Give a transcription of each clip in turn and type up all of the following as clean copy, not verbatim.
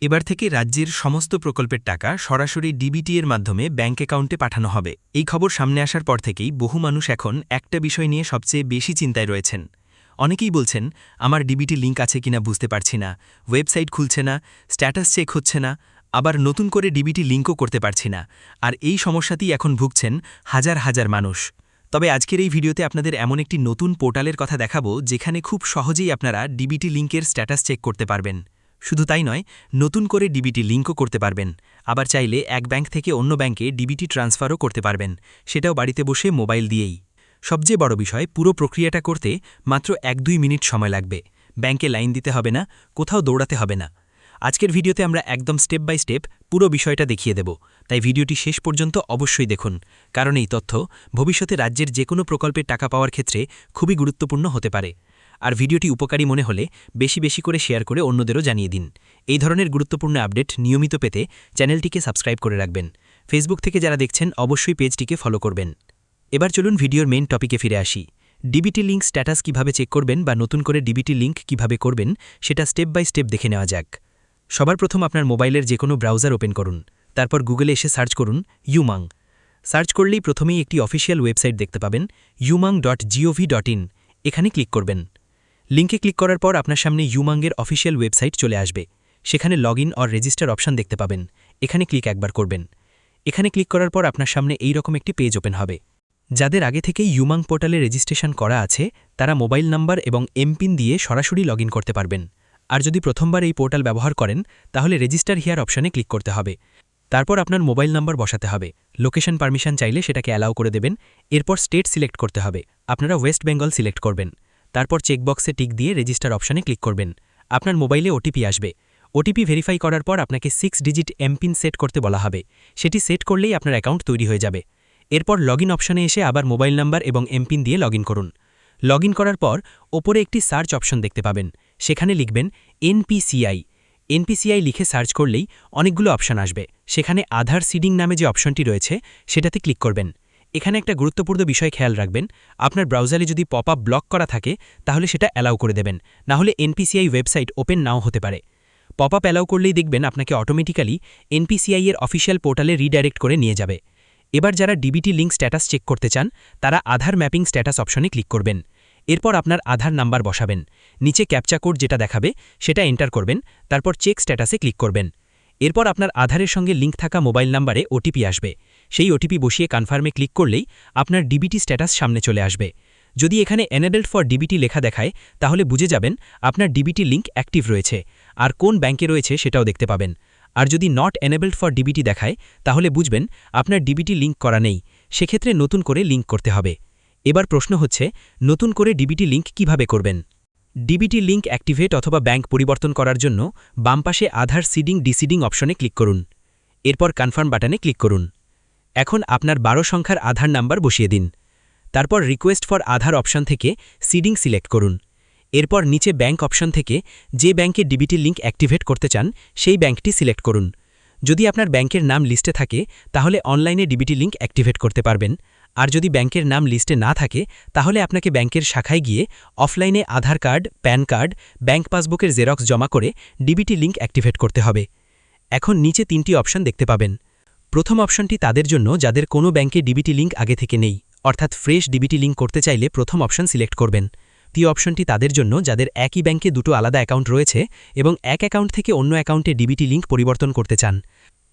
এবার থেকে রাজ্যের সমস্ত প্রকল্পের টাকা সরাসরি ডিবিটি এর মাধ্যমে ব্যাঙ্ক অ্যাকাউন্টে পাঠানো হবে। এই খবর সামনে আসার পর থেকেই বহু মানুষ এখন একটা বিষয় নিয়ে সবচেয়ে বেশি চিন্তায় রয়েছেন। অনেকেই বলছেন, আমার ডিবিটি লিঙ্ক আছে কিনা বুঝতে পারছি না, ওয়েবসাইট খুলছে না, স্ট্যাটাস চেক হচ্ছে না, আবার নতুন করে ডিবিটি লিঙ্কও করতে পারছি না। আর এই সমস্যাতেই এখন ভুগছেন হাজার হাজার মানুষ। তবে আজকের এই ভিডিওতে আপনাদের এমন একটি নতুন পোর্টালের কথা দেখাবো যেখানে খুব সহজেই আপনারা ডিবিটি লিঙ্কের স্ট্যাটাস চেক করতে পারবেন। শুধু তাই নয়, নতুন করে ডিবিটি লিঙ্কও করতে পারবেন। আবার চাইলে এক ব্যাংক থেকে অন্য ব্যাংকে ডিবিটি ট্রান্সফারও করতে পারবেন, সেটাও বাড়িতে বসে মোবাইল দিয়েই। সবচেয়ে বড় বিষয়, পুরো প্রক্রিয়াটা করতে মাত্র ১-২ মিনিট সময় লাগবে। ব্যাংকে লাইন দিতে হবে না, কোথাও দৌড়াতে হবে না। আজকের ভিডিওতে আমরা একদম স্টেপ বাই স্টেপ পুরো বিষয়টা দেখিয়ে দেব, তাই ভিডিওটি শেষ পর্যন্ত অবশ্যই দেখুন, কারণ এই তথ্য ভবিষ্যতে রাজ্যের যে কোনো প্রকল্পের টাকা পাওয়ার ক্ষেত্রে খুবই গুরুত্বপূর্ণ হতে পারে। আর ভিডিওটি উপকারী মনে হলে বেশি বেশি করে শেয়ার করে অন্যদেরও জানিয়ে দিন। এই ধরনের গুরুত্বপূর্ণ আপডেট নিয়মিত পেতে চ্যানেলটিকে সাবস্ক্রাইব করে রাখবেন। ফেসবুক থেকে যারা দেখছেন অবশ্যই পেজটিকে ফলো করবেন। এবার চলুন ভিডিওর মেইন টপিকে ফিরে আসি। ডিবিটি লিঙ্ক স্ট্যাটাস কিভাবে চেক করবেন বা নতুন করে ডিবিটি লিঙ্ক কিভাবে করবেন সেটা স্টেপ বাই স্টেপ দেখে নেওয়া যাক। সবার প্রথম আপনার মোবাইলের যে কোনো ব্রাউজার ওপেন করুন, তারপর গুগলে এসে সার্চ করুন ইউমাং। সার্চ করলেই প্রথমেই একটি অফিসিয়াল ওয়েবসাইট দেখতে পাবেন, umang.gov.in। এখানে ক্লিক করবেন। লিঙ্কে ক্লিক করার পর আপনার সামনে ইউমাংয়ের অফিসিয়াল ওয়েবসাইট চলে আসবে। সেখানে লগইন অর রেজিস্টার অপশন দেখতে পাবেন, এখানে ক্লিক একবার করবেন। এখানে ক্লিক করার পর আপনার সামনে এই রকম একটি পেজ ওপেন হবে। যাদের আগে থেকেই ইউমাং পোর্টালে রেজিস্ট্রেশন করা আছে তারা মোবাইল নাম্বার এবং এমপিন দিয়ে সরাসরি লগইন করতে পারবেন। আর যদি প্রথমবার এই পোর্টাল ব্যবহার করেন তাহলে রেজিস্টার হিয়ার অপশনে ক্লিক করতে হবে। তারপর আপনার মোবাইল নাম্বার বসাতে হবে। লোকেশন পারমিশন চাইলে সেটাকে অ্যালাউ করে দেবেন। এরপর স্টেট সিলেক্ট করতে হবে, আপনারা ওয়েস্ট বেঙ্গল সিলেক্ট করবেন। তারপর চেকবক্সে টিক দিয়ে রেজিস্টার অপশনে ক্লিক করবেন। আপনার মোবাইলে ওটিপি আসবে। ওটিপি ভেরিফাই করার পর আপনাকে 6 ডিজিট এমপিন সেট করতে বলা হবে। সেটি সেট করলেই আপনার অ্যাকাউন্ট তৈরি হয়ে যাবে। এরপর লগইন অপশনে এসে আবার মোবাইল নাম্বার এবং এমপিন দিয়ে লগইন করুন। লগইন করার পর ওপরে একটি সার্চ অপশন দেখতে পাবেন, সেখানে লিখবেন এনপিসিআই। এনপিসিআই লিখে সার্চ করলেই অনেকগুলো অপশন আসবে। সেখানে আধার সিডিং নামে যে অপশনটি রয়েছে সেটাতে ক্লিক করবেন। এখানে একটা গুরুত্বপূর্ণ বিষয় খেয়াল রাখবেন, আপনার ব্রাউজারে যদি পপ আপ ব্লক করা থাকে তাহলে সেটা অ্যালাউ করে দেবেন, না হলে এনপিসিআই ওয়েবসাইট ওপেন নাও হতে পারে। পপ আপ অ্যালাউ করলেই দেখবেন আপনাকে অটোমেটিক্যালি এনপিসিআই এর অফিসিয়াল পোর্টালে রিডাইরেক্ট করে নিয়ে যাবে। এবার যারা ডিবিটি লিঙ্ক স্ট্যাটাস চেক করতে চান তারা আধার ম্যাপিং স্ট্যাটাস অপশনে ক্লিক করবেন। এরপর আপনার আধার নাম্বার বসাবেন, নিচে ক্যাপচা কোড যেটা দেখাবে সেটা এন্টার করবেন, তারপর চেক স্ট্যাটাসে ক্লিক করবেন। এরপর আপনার আধারের সঙ্গে লিঙ্ক থাকা মোবাইল নাম্বারে ওটিপি আসবে। সেই ওটিপি বসিয়ে কনফার্মে ক্লিক করলেই আপনার ডিবিটি স্ট্যাটাস সামনে চলে আসবে। যদি এখানে এনেবলড ফর ডিবিটি লেখা দেখায় তাহলে বুঝে যাবেন আপনার ডিবিটি লিঙ্ক অ্যাক্টিভ রয়েছে, আর কোন ব্যাংকে রয়েছে সেটাও দেখতে পাবেন। আর যদি নট এনেবলড ফর ডিবিটি দেখায় তাহলে বুঝবেন আপনার ডিবিটি লিঙ্ক করা নেই, সেক্ষেত্রে নতুন করে লিঙ্ক করতে হবে। এবার প্রশ্ন হচ্ছে, নতুন করে ডিবিটি লিঙ্ক কিভাবে করবেন? ডিবিটি লিঙ্ক অ্যাক্টিভেট অথবা ব্যাংক পরিবর্তন করার জন্য বাম পাশে আধার সিডিং ডিসিডিং অপশনে ক্লিক করুন। এরপর কনফার্ম বাটনে ক্লিক করুন। এখন আপনার 12 সংখ্যার আধার নাম্বার বসিয়ে দিন। তারপর রিকোয়েস্ট ফর আধার অপশন থেকে সিডিং সিলেক্ট করুন। এরপর নিচে ব্যাংক অপশন থেকে যে ব্যাংকে ডিবিটি লিঙ্ক অ্যাক্টিভেট করতে চান সেই ব্যাংকটি সিলেক্ট করুন। যদি আপনার ব্যাংকের নাম লিস্টে থাকে তাহলে অনলাইনে ডিবিটি লিঙ্ক অ্যাক্টিভেট করতে পারবেন, আর যদি ব্যাংকের নাম লিস্টে না থাকে তাহলে আপনাকে ব্যাংকের শাখায় গিয়ে অফলাইনে আধার কার্ড, প্যান কার্ড, ব্যাংক পাসবুকের জেরক্স জমা করে ডিবিটি লিঙ্ক অ্যাক্টিভেট করতে হবে। এখন নিচে 3টি অপশন দেখতে পাবেন। প্রথম অপশনটি তাদের জন্য যাদের কোনো ব্যাংকে ডিবিটি লিঙ্ক আগে থেকে নেই, অর্থাৎ ফ্রেশ ডিবিটি লিঙ্ক করতে চাইলে প্রথম অপশন সিলেক্ট করবেন। দ্বিতীয় অপশনটি তাদের জন্য যাদের একই ব্যাংকে দুটো আলাদা অ্যাকাউন্ট রয়েছে এবং এক অ্যাকাউন্ট থেকে অন্য অ্যাকাউন্টে ডিবিটি লিঙ্ক পরিবর্তন করতে চান।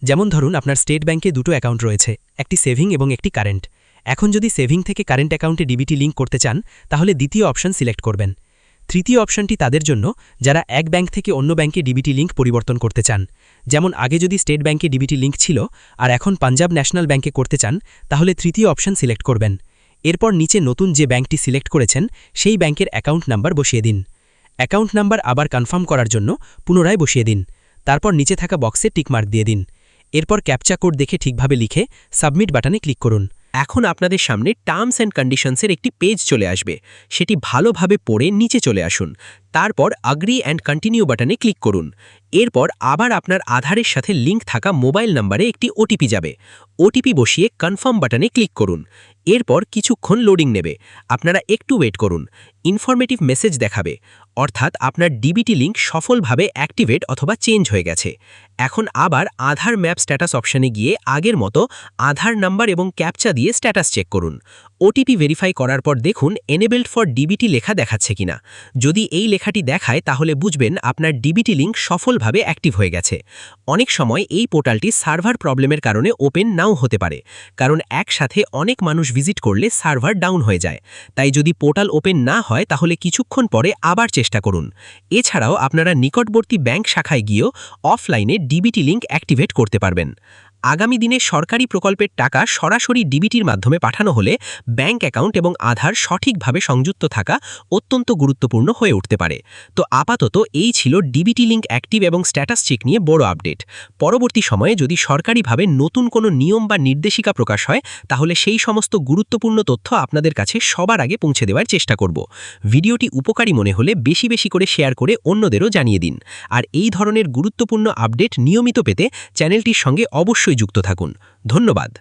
যেমন ধরুন আপনার স্টেট ব্যাংকে দুটো অ্যাকাউন্ট রয়েছে, একটি সেভিং এবং একটি কারেন্ট। এখন যদি সেভিং থেকে কারেন্ট অ্যাকাউন্টে ডিবিটি লিঙ্ক করতে চান তাহলে দ্বিতীয় অপশন সিলেক্ট করবেন। তৃতীয় অপশনটি তাদের জন্য যারা এক ব্যাংক থেকে অন্য ব্যাংকে ডিবিটি লিঙ্ক পরিবর্তন করতে চান। যেমন আগে যদি স্টেট ব্যাংকে ডিবিটি লিঙ্ক ছিল আর এখন পাঞ্জাব ন্যাশনাল ব্যাংকে করতে চান তাহলে তৃতীয় অপশন সিলেক্ট করবেন। এরপর নিচে নতুন যে ব্যাংকটি সিলেক্ট করেছেন সেই ব্যাংকের অ্যাকাউন্ট নাম্বার বসিয়ে দিন। অ্যাকাউন্ট নাম্বার আবার কনফার্ম করার জন্য পুনরায় বসিয়ে দিন। তারপর নিচে থাকা বক্সে টিকমার্ক দিয়ে দিন। এরপর ক্যাপচা কোড দেখে ঠিকভাবে লিখে সাবমিট বাটনে ক্লিক করুন। এখন আপনাদের সামনে টার্মস অ্যান্ড কন্ডিশনসের একটি পেজ চলে আসবে, সেটি ভালোভাবে পড়ে নিচে চলে আসুন। তারপর আগ্রি অ্যান্ড কন্টিনিউ বাটনে ক্লিক করুন। এরপর আবার আপনার আধারের সাথে লিঙ্ক থাকা মোবাইল নম্বরে একটি ওটিপি যাবে। ওটিপি বসিয়ে কনফার্ম বাটনে ক্লিক করুন। এরপর কিছুক্ষণ লোডিং নেবে। আপনারা একটু ওয়েট করুন। ইনফরমেটিভ মেসেজ দেখাবে, অর্থাৎ আপনার ডিবিটি লিঙ্ক সফলভাবে অ্যাক্টিভেট অথবা চেঞ্জ হয়ে গেছে। এখন আবার আধার ম্যাপ স্ট্যাটাস অপশানে গিয়ে আগের মতো আধার নাম্বার এবং ক্যাপচা দিয়ে স্ট্যাটাস চেক করুন। ওটিপি ভেরিফাই করার পর দেখুন এনেবলড ফর ডিবিটি লেখা দেখাচ্ছে কিনা। যদি এই লেখাটি দেখায় তাহলে বুঝবেন আপনার ডিবিটি লিঙ্ক সফলভাবে অ্যাক্টিভ হয়ে গেছে। অনেক সময় এই পোর্টালটি সার্ভার প্রবলেমের কারণে ওপেন নাও হতে পারে, কারণ একসাথে অনেক মানুষ ভিজিট করলে সার্ভার ডাউন হয়ে যায়। তাই যদি পোর্টাল ওপেন না হয় তাহলে কিছুক্ষণ পরে আবার চেষ্টা করুন। এছাড়াও আপনারা নিকটবর্তী ব্যাংক শাখায় গিয়েও অফলাইনে ডিবিটি লিঙ্ক অ্যাক্টিভেট করতে পারবেন। আগামী দিনে সরকারি প্রকল্পের টাকা সরাসরি ডিবিটির মাধ্যমে পাঠানো হলে ব্যাংক অ্যাকাউন্ট এবং আধার সঠিকভাবে সংযুক্ত থাকা অত্যন্ত গুরুত্বপূর্ণ হয়ে উঠতে পারে। তো আপাতত এই ছিল ডিবিটি লিঙ্ক অ্যাক্টিভ এবং স্ট্যাটাস চেক নিয়ে বড় আপডেট। পরবর্তী সময়ে যদি সরকারিভাবে নতুন কোনো নিয়ম বা নির্দেশিকা প্রকাশ হয় তাহলে সেই সমস্ত গুরুত্বপূর্ণ তথ্য আপনাদের কাছে সবার আগে পৌঁছে দেওয়ার চেষ্টা করব। ভিডিওটি উপকারী মনে হলে বেশি বেশি করে শেয়ার করে অন্যদেরও জানিয়ে দিন। আর এই ধরনের গুরুত্বপূর্ণ আপডেট নিয়মিত পেতে চ্যানেলটির সঙ্গে অবশ্যই যুক্ত থাকুন। ধন্যবাদ।